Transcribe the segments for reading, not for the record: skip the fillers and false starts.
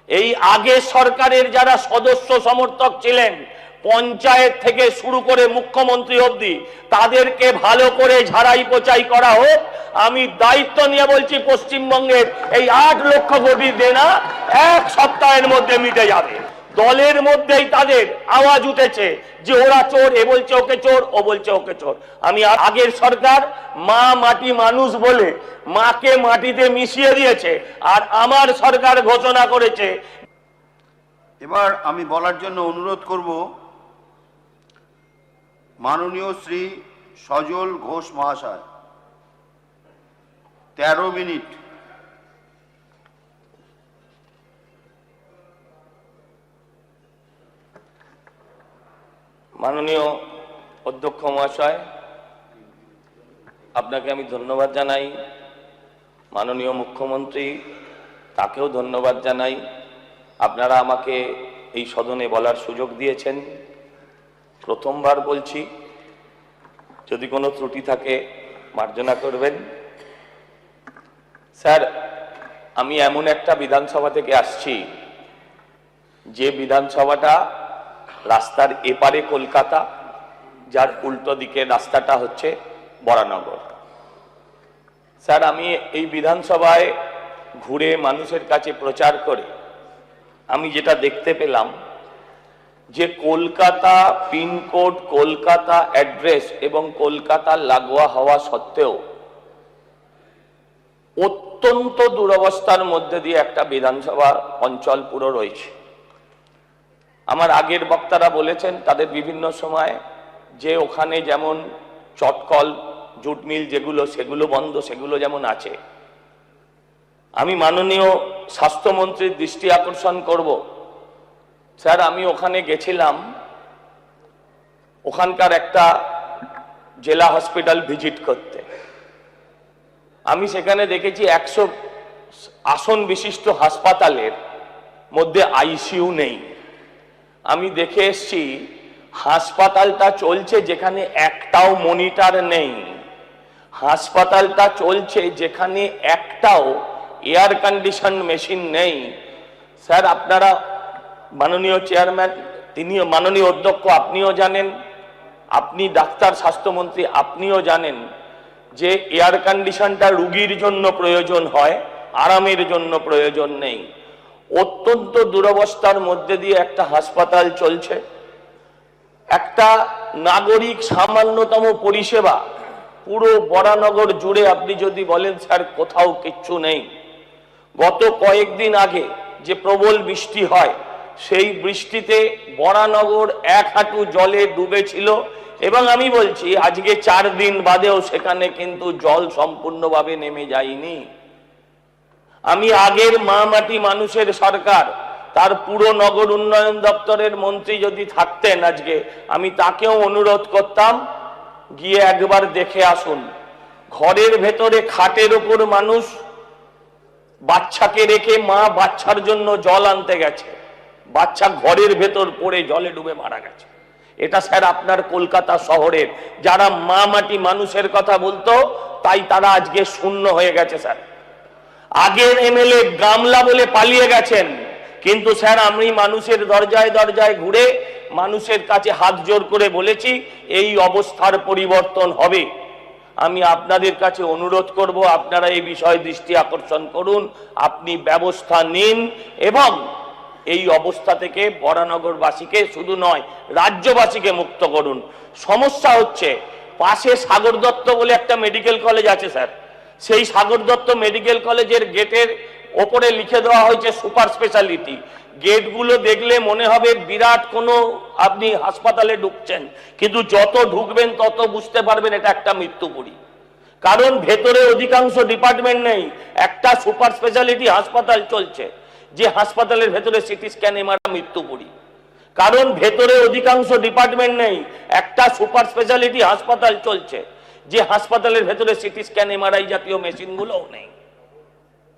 এই আগে সরকারের যারা সদস্য সমর্থক ছিলেন, পঞ্চায়েত থেকে শুরু করে মুখ্যমন্ত্রী অবধি, তাদেরকে ভালো করে ঝাড়াই পোছাই করা হোক। আমি দায়িত্ব নিয়ে বলছি, পশ্চিমবঙ্গের এই 8 লক্ষ কোটি দেনা 1 সপ্তাহের মধ্যে মিটে যাবে। দলের মধ্যেই তাদের আওয়াজ উঠেছে যে ওরা চোর, এ বলছে ওকে চোর, ও বলছে ওকে চোর। আমি আগের সরকার মা মাটি মানুষ বলে মাকে মাটিতে মিশিয়ে দিয়েছে, আর আমার সরকার ঘোষণা করেছে। এবার আমি বলার জন্য অনুরোধ করব মাননীয় শ্রী সজল ঘোষ মহাশয়, 13 মিনিট। মাননীয় অধ্যক্ষ মহাশয়, আপনাকে আমি ধন্যবাদ জানাই। মাননীয় মুখ্যমন্ত্রী, তাকেও ধন্যবাদ জানাই। আপনারা আমাকে এই সদনে বলার সুযোগ দিয়েছেন। প্রথমবার বলছি, যদি কোনো ত্রুটি থাকে মার্জনা করবেন। স্যার, আমি এমন একটা বিধানসভা থেকে আসছি যে বিধানসভাটা রাস্তার এপারে কলকাতা, যার উল্টো দিকে রাস্তাটা হচ্ছে বরানগর। স্যার, আমি এই বিধানসভায় ঘুরে মানুষের কাছে প্রচার করে আমি যেটা দেখতে পেলাম যে কলকাতা পিনকোড, কলকাতা অ্যাড্রেস এবং কলকাতার লাগোয়া হওয়া সত্ত্বেও অত্যন্ত দুরবস্থার মধ্যে দিয়ে একটা বিধানসভা অঞ্চল পুরো রয়েছে। আমার আগের বক্তারা বলেছেন তাদের বিভিন্ন সময় যে ওখানে যেমন চটকল, জুট মিল যেগুলো, সেগুলো বন্ধ, সেগুলো যেমন আছে। আমি মাননীয় স্বাস্থ্যমন্ত্রীর দৃষ্টি আকর্ষণ করব। স্যার, আমি ওখানে গেছিলাম, ওখানকার একটা জেলা হসপিটাল ভিজিট করতে। আমি সেখানে দেখেছি 100 আসন বিশিষ্ট হাসপাতালের মধ্যে আইসিইউ নেই। আমি দেখে এসছি হাসপাতালটা চলছে যেখানে একটাও মনিটর নেই, হাসপাতালটা চলছে যেখানে একটাও এয়ার কন্ডিশন মেশিন নেই। স্যার, আপনারা মাননীয় চেয়ারম্যান, তিনিও, মাননীয় অধ্যক্ষ আপনিও জানেন, আপনি ডাক্তার, স্বাস্থ্যমন্ত্রী আপনিও জানেন যে এয়ার কন্ডিশনটা রুগীর জন্য প্রয়োজন হয়, আরামের জন্য প্রয়োজন নেই। অত্যন্ত দুরবস্থার মধ্যে দিয়ে একটা হাসপাতাল চলছে। একটা নাগরিক সামান্যতম পরিষেবা পুরো বরানগর জুড়ে আপনি যদি বলেন স্যার কোথাও কিচ্ছু নেই। গত কয়েকদিন আগে যে প্রবল বৃষ্টি হয়, সেই বৃষ্টিতে বরানগর 1 হাঁটু জলে ডুবেছিল, এবং আমি বলছি আজকে 4 দিন বাদেও সেখানে কিন্তু জল সম্পূর্ণভাবে নেমে যায়নি। আমি আগের মা মাটি মানুষের সরকার, তার পুরো নগর উন্নয়ন দপ্তরের মন্ত্রী যদি থাকতেন আজকে, আমি তাকেও অনুরোধ করতাম গিয়ে একবার দেখে আসুন। ঘরের ভেতরে খাটের ওপর মানুষ বাচ্চাকে রেখে, মা বাচ্চার জন্য জল আনতে গেছে, বাচ্চা ঘরের ভেতর পড়ে জলে ডুবে মারা গেছে। এটা স্যার আপনার কলকাতা শহরের যারা মা মাটি মানুষের কথা বলতো, তাই তারা আজকে শূন্য হয়ে গেছে। স্যার, আগের এমএলএ গামলা বলে পালিয়ে গেছেন, কিন্তু স্যার আমি মানুষের দরজায় দরজায় ঘুরে মানুষের কাছে হাত জোর করে বলেছি এই অবস্থার পরিবর্তন হবে। আমি আপনাদের কাছে অনুরোধ করব, আপনারা এই বিষয়ে দৃষ্টি আকর্ষণ করুন, আপনি ব্যবস্থা নিন এবং এই অবস্থা থেকে বরানগরবাসীকে শুধু নয় রাজ্যবাসীকে মুক্ত করুন। সমস্যা হচ্ছে পাশে সাগর দত্ত বলে একটা মেডিকেল কলেজ আছে স্যার, সেই সাগর দত্ত মেডিকেল কলেজের গেটের ওপরে লিখে দেওয়া হয়েছে সুপার স্পেশালিটি। গেটগুলো দেখলে মনে হবে বিরাট কোনো আপনি হাসপাতালে ঢুকছেন, কিন্তু যত ঢুকবেন তত বুঝতে পারবেন এটা একটা মৃত্যুপুরী। কারণ ভেতরে অধিকাংশ ডিপার্টমেন্ট নেই, একটা সুপার স্পেশালিটি হাসপাতাল চলছে, যে হাসপাতালের ভেতরে সিটি স্ক্যান, এমআরআই, মৃত্যুপুরী। কারণ ভেতরে অধিকাংশ ডিপার্টমেন্ট নেই, একটা সুপার স্পেশালিটি হাসপাতাল চলছে, যে হাসপাতালের ভেতরে সিটি স্ক্যান, এমআরআই জাতীয় মেশিনগুলোও নেই।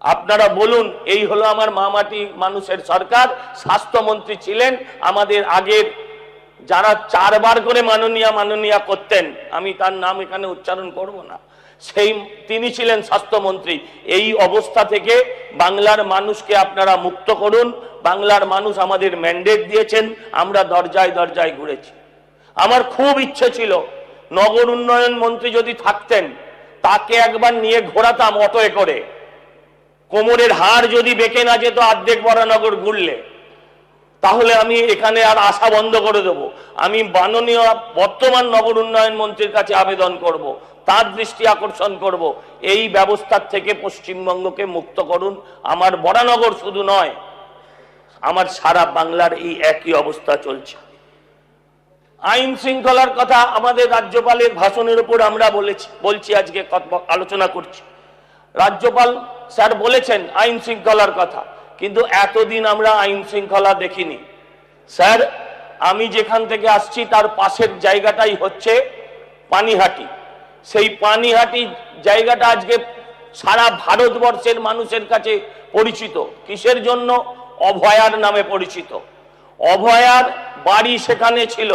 আপনারা বলুন, এই হলো আমার মা মাটি মানুষের সরকার। স্বাস্থ্যমন্ত্রী ছিলেন আমাদের আগের, যারা 4 বার করে মাননীয়া মাননীয়া করতেন, আমি তার নাম এখানে উচ্চারণ করব না, তিনি ছিলেন স্বাস্থ্যমন্ত্রী। এই অবস্থা থেকে বাংলার মানুষকে আপনারা মুক্ত করুন। বাংলার মানুষ আমাদের ম্যান্ডেট দিয়েছেন, আমরা দরজায় দরজায় ঘুরেছি। আমার খুব ইচ্ছে ছিল নগর উন্নয়ন মন্ত্রী যদি থাকতেন তাকে একবার নিয়ে ঘোরাতাম অটোয় করে, কোমরের হাড় যদি বেঁকে না যেত অর্ধেক বরানগর ঘুরলে, তাহলে আমি এখানে আর আশা বন্ধ করে দেব। আমি মাননীয় বর্তমান নগর উন্নয়ন মন্ত্রীর কাছে আবেদন করব, তার দৃষ্টি আকর্ষণ করব, এই ব্যবস্থার থেকে পশ্চিমবঙ্গকে মুক্ত করুন। আমার বরানগর শুধু নয়, আমার সারা বাংলার এই একই অবস্থা চলছে। আইন শৃঙ্খলার কথা আমাদের রাজ্যপালের ভাষণের উপর আমরা বলছি, আজকে আলোচনা করছি। রাজ্যপাল স্যার বলেছেন আইন শৃঙ্খলার কথা, কিন্তু এতদিন আমরা আইন শৃঙ্খলা দেখিনি। স্যার, আমি যেখান থেকে আসছি তার পাশের জায়গাটাই হচ্ছে পানিহাটি। সেই পানিহাটি জায়গাটা আজকে সারা ভারতবর্ষের মানুষের কাছে পরিচিত। কিসের জন্য? অভয়ার নামে পরিচিত। অভয়ার বাড়ি সেখানে ছিল।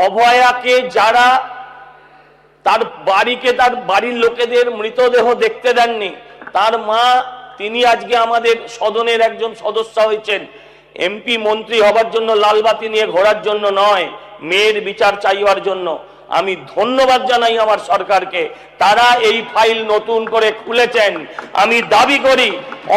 অভয়াকে যারা তার বাড়ির লোকেদের মৃতদেহ দেখতে দেননি, তার মা, তিনি আজকে আমাদের সদনের একজন সদস্য হয়েছেন। এমপি মন্ত্রী হবার জন্য লালবাতি নিয়ে ঘোরার জন্য নয়, মেয়ের বিচার চাইবার জন্য। আমি ধন্যবাদ জানাই আমার সরকারকে, তারা এই ফাইল নতুন করে খুলেছেন। আমি দাবি করি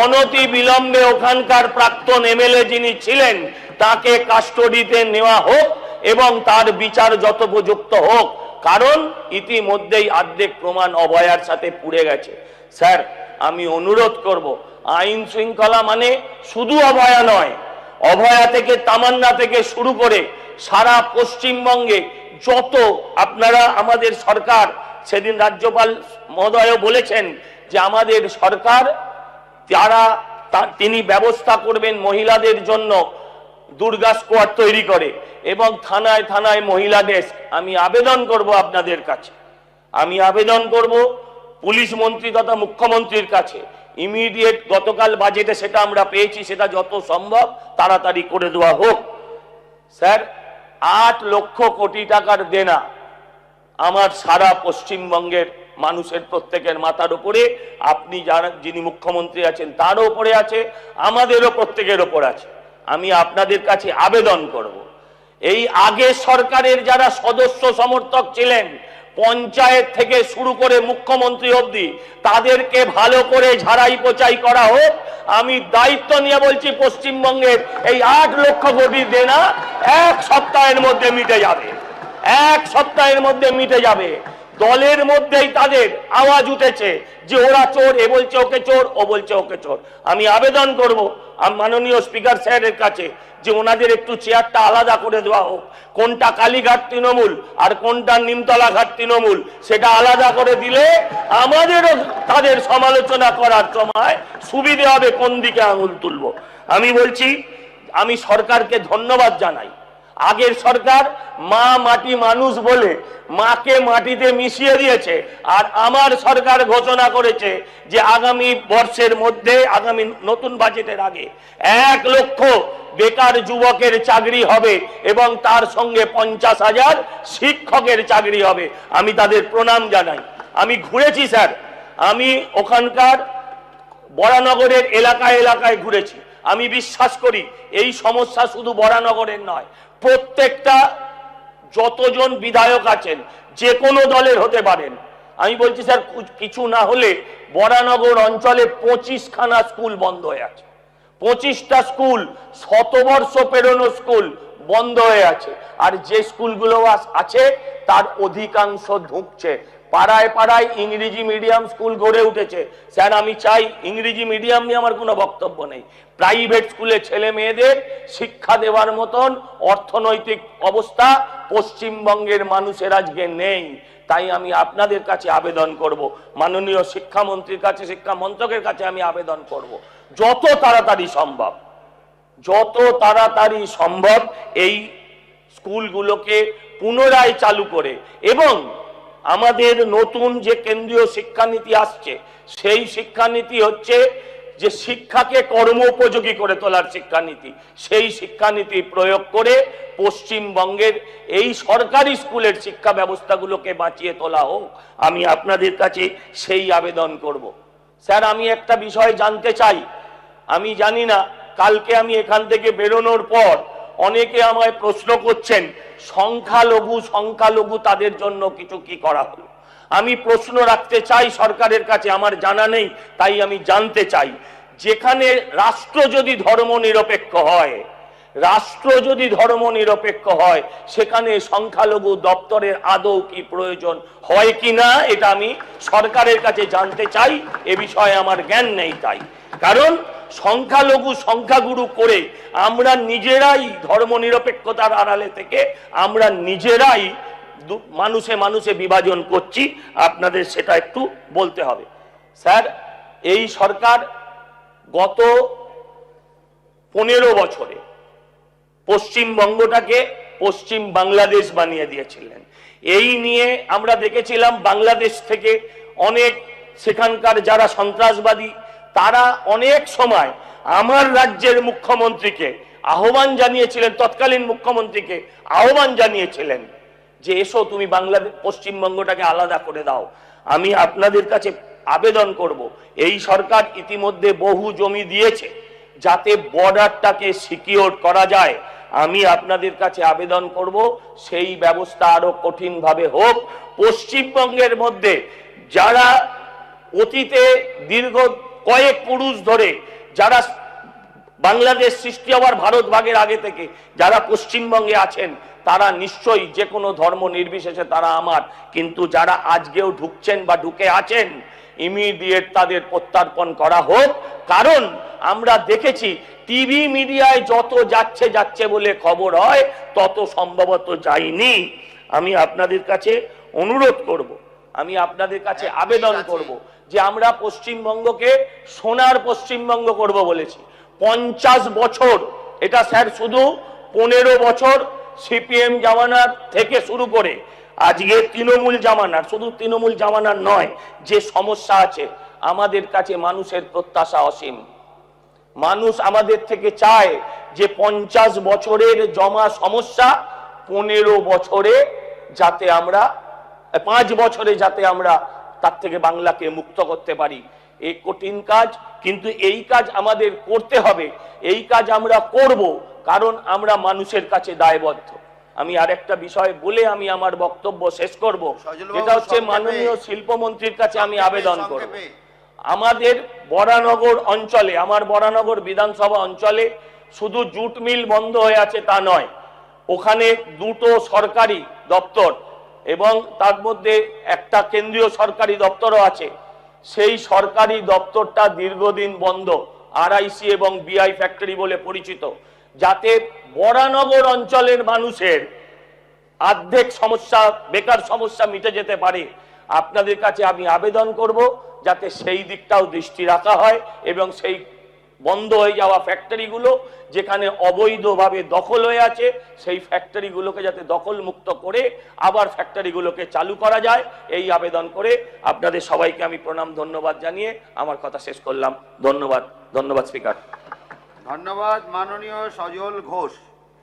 অনতি বিলম্বে ওখানকার প্রাক্তন এমএলএ যিনি ছিলেন তাকে কাস্টডিতে নেওয়া হোক এবং তার বিচার যথোপযুক্ত হোক, কারণ ইতিমধ্যেই অর্ধেক প্রমাণ অভয়ার সাথে পুড়ে গেছে। স্যার, আমি অনুরোধ করব, আইন শৃঙ্খলা মানে শুধু অভয়া নয়, অভয়া থেকে তামান্না থেকে শুরু করে সারা পশ্চিমবঙ্গে যত আপনারা, আমাদের সরকার, সেদিন রাজ্যপাল মহোদয় বলেছেন যে আমাদের সরকার তিনি ব্যবস্থা করবেন মহিলাদের জন্য দুর্গা স্কোয়াড তৈরি করে এবং থানায় থানায় মহিলা ডেস্ক। আমি আবেদন করব আপনাদের কাছে, আমি আবেদন করব পুলিশ মন্ত্রী তথা মুখ্যমন্ত্রীর কাছে, ইমিডিয়েট গতকাল বাজেটে সেটা আমরা পেয়েছি, সেটা যত সম্ভব তাড়াতাড়ি করে দেওয়া হোক। স্যার, 8 লক্ষ কোটি টাকার দেনা আমার সারা পশ্চিমবঙ্গের মানুষের প্রত্যেকের মাথার উপরে, আপনি যিনি মুখ্যমন্ত্রী আছেন তারও উপরে আছে, আমাদেরও প্রত্যেকের উপর আছে। আমি আপনাদের কাছে আবেদন করব, এই আগে সরকারের যারা সদস্য সমর্থক ছিলেন, পঞ্চায়েত থেকে শুরু করে মুখ্যমন্ত্রী অবধি, তাদেরকে ভালো করে ঝাড়াই পোছাই করা হোক। আমি দায়িত্ব নিয়ে বলছি, পশ্চিমবঙ্গের এই 8 লক্ষ কোটি দেনা 1 সপ্তাহের মধ্যে মিটে যাবে, 1 সপ্তাহের মধ্যে মিটে যাবে। দলের মধ্যেই তাদের আওয়াজ উঠেছে যে ওরা চোর, এ বলছে ওকে চোর, ও বলছে ওকে চোর। আমি আবেদন করব মাননীয় স্পিকার স্যারের কাছে যে ওনাদের একটু চেয়ারটা আলাদা করে দেওয়া হোক, কোনটা কালীঘাট তৃণমূল আর কোনটা নিমতলা ঘাট তৃণমূল সেটা আলাদা করে দিলে আমাদেরও তাদের সমালোচনা করার সময় সুবিধে হবে কোন দিকে আঙুল তুলব। আমি বলছি, আমি সরকারকে ধন্যবাদ জানাই। আগের সরকার মা মাটি মানুষ বলে মাকে মাটিতে মিশিয়ে দিয়েছে, আর আমার সরকার ঘোষণা করেছে যে আগামী বর্ষের মধ্যে, আগামী নতুন বাজেটের আগে 1 লক্ষ বেকার যুবকের চাকরি হবে এবং তার সঙ্গে 50,000 শিক্ষকের চাকরি হবে। আমি তাদের প্রণাম জানাই। আমি ঘুরেছি স্যার, আমি ওখানকার বরানগরের এলাকায় এলাকায় ঘুরেছি। আমি বিশ্বাস করি এই সমস্যা শুধু বরানগরের নয়, প্রত্যেকটা যতজন বিধায়ক আছেন যে কোনো দলের হতে পারেন, আমি বলছি স্যার, কিছু না হলে বরানগর অঞ্চলে 25খানা স্কুল বন্ধ হয়ে আছে। 25টা স্কুল, শতবর্ষ পেরোনো স্কুল বন্ধ হয়ে আছে। আর যে স্কুলগুলো আছে তার অধিকাংশ ঢুকছে। পাড়ায় পাড়ায় ইংরেজি মিডিয়াম স্কুল গড়ে উঠেছে। স্যার, আমি চাই, ইংরেজি মিডিয়াম নিয়ে আমার কোনো বক্তব্য নেই, প্রাইভেট স্কুলে ছেলে মেয়েদের শিক্ষা দেওয়ার মতন অর্থনৈতিক অবস্থা পশ্চিমবঙ্গের মানুষের আজকে নেই। তাই আমি আপনাদের কাছে আবেদন করব, মাননীয় শিক্ষামন্ত্রীর কাছে, শিক্ষা মন্ত্রকের কাছে আমি আবেদন করব, যত তাড়াতাড়ি সম্ভব এই স্কুলগুলোকে পুনরায় চালু করে, এবং আমাদের নতুন যে কেন্দ্রীয় শিক্ষানীতি আসছে সেই শিক্ষানীতি হচ্ছে যে শিক্ষাকে কর্মোপযোগী করে তোলার শিক্ষানীতি, সেই শিক্ষানীতি প্রয়োগ করে পশ্চিমবঙ্গের এই সরকারি স্কুলের শিক্ষা ব্যবস্থাগুলোকে বাঁচিয়ে তোলা হোক। আমি আপনাদের কাছে সেই আবেদন করব। স্যার, আমি একটা বিষয় জানতে চাই। আমি জানি না, কালকে আমি এখান থেকে বেরোনোর পর অনেকে আমায় প্রশ্ন করছেন সংখ্যালঘু তাদের জন্য কিছু কি করা হলো। আমি প্রশ্ন রাখতে চাই সরকারের কাছে, আমার জানা নেই, তাই আমি জানতে চাই, যেখানে রাষ্ট্র যদি ধর্মনিরপেক্ষ হয়, সেখানে সংখ্যালঘু দপ্তরের আদৌ কি প্রয়োজন হয় কিনা, এটা আমি সরকারের কাছে জানতে চাই। এ বিষয়ে আমার জ্ঞান নেই, তাই কারণ সংখ্যাগুরু করে আমরা নিজেরাই ধর্মনিরপেক্ষতার আড়ালে থেকে আমরা নিজেরাই মানুষে বিভাজন করছি। আপনাদের সেটা একটু বলতে হবে। স্যার, এই সরকার গত 15 বছরে পশ্চিমবঙ্গটাকে পশ্চিম বাংলাদেশ বানিয়ে দিয়েছিলেন। এই নিয়ে আমরা দেখেছিলাম বাংলাদেশ থেকে অনেক সেখানকার যারা সন্ত্রাসবাদী, তারা অনেক সময় আমার রাজ্যের মুখ্যমন্ত্রীকে আহ্বান জানিয়েছিলেন, তৎকালীন মুখ্যমন্ত্রীকে আহ্বান জানিয়েছিলেন যে এসো, তুমি বাংলাদেশ পশ্চিমবঙ্গটাকে আলাদা করে দাও। আমি আপনাদের কাছে আবেদন করব, এই সরকার ইতিমধ্যে বহু জমি দিয়েছে যাতে বর্ডারটাকে সিকিউর করা যায়। আমি আপনাদের কাছে আবেদন করব সেই ব্যবস্থা আরো কঠিনভাবে হোক। পশ্চিমবঙ্গের মধ্যে যারা অতীতে দীর্ঘ কয়েক পুরুষ ধরে যারা বাংলাদেশ সৃষ্টি হওয়ার ভারত ভাগের আগে থেকে যারা পশ্চিমবঙ্গে আছেন, তারা নিশ্চয়ই যে কোনো ধর্ম নির্বিশেষে তারা আমার, কিন্তু যারা আজকেও ঢুকছেন বা ঢুকে আছেন, ইমিডিয়েট তাদের প্রত্যার্পণ করা হোক। কারণ আমরা দেখেছি টিভি মিডিয়ায় যত যাচ্ছে বলে খবর হয়, তত সম্ভবত যায়নি। আমি আপনাদের কাছে অনুরোধ করব, আমি আপনাদের কাছে আবেদন করব যে আমরা পশ্চিমবঙ্গকে সোনার পশ্চিমবঙ্গ করব বলেছি। 50 বছর, এটা স্যার শুধু 15 বছর সিপিএম জামানার থেকে শুরু করে আজকে তৃণমূল জামানার, শুধু তৃণমূল জামানার নয়, যে সমস্যা আছে আমাদের কাছে মানুষের প্রত্যাশা অসীম। মানুষ আমাদের থেকে চায় যে 50 বছরের জমা সমস্যা 15 বছরে যাতে আমরা 5 বছরে যাতে আমরা তার থেকে বাংলাকে মুক্ত করতে পারি। এই কঠিন কাজ, কিন্তু এই কাজ আমাদের করতে হবে। এই কাজ আমরা করব কারণ আমরা মানুষের কাছে দায়বদ্ধ। আমি আরেকটা বিষয় বলে আমি আমার বক্তব্য শেষ করব, যেটা হচ্ছে মাননীয় শিল্পমন্ত্রীর কাছে আমি আবেদন করব। আমাদের বরানগর অঞ্চলে, আমার বরানগর বিধানসভা অঞ্চলে শুধু জুট মিল বন্ধ হয়ে আছে তা নয়, ওখানে 2টো সরকারি দপ্তর এবং তার মধ্যে একটা কেন্দ্রীয় সরকারি দপ্তরও আছে। সেই সরকারি দপ্তরটা দীর্ঘদিন বন্ধ, আরআইসি এবং বিআই ফ্যাক্টরি বলে পরিচিত, যাতে বরানগর অঞ্চলের মানুষের অর্ধেক সমস্যা, বেকার সমস্যা মিটে যেতে পারে। আপনাদের কাছে আমি আবেদন করব যাতে সেই দিকটাও দৃষ্টি রাখা হয় এবং সেই বন্ধ হয়ে যাওয়া ফ্যাক্টরিগুলো যেখানে অবৈধভাবে দখল হয়ে আছে, সেই ফ্যাক্টরিগুলোকে যাতে দখল মুক্ত করে আবার ফ্যাক্টরিগুলোকে চালু করা যায়, এই আবেদন করে আপনাদের সবাইকে আমি প্রণাম ধন্যবাদ জানিয়ে আমার কথা শেষ করলাম। ধন্যবাদ স্পিকার। ধন্যবাদ মাননীয় সজল ঘোষ।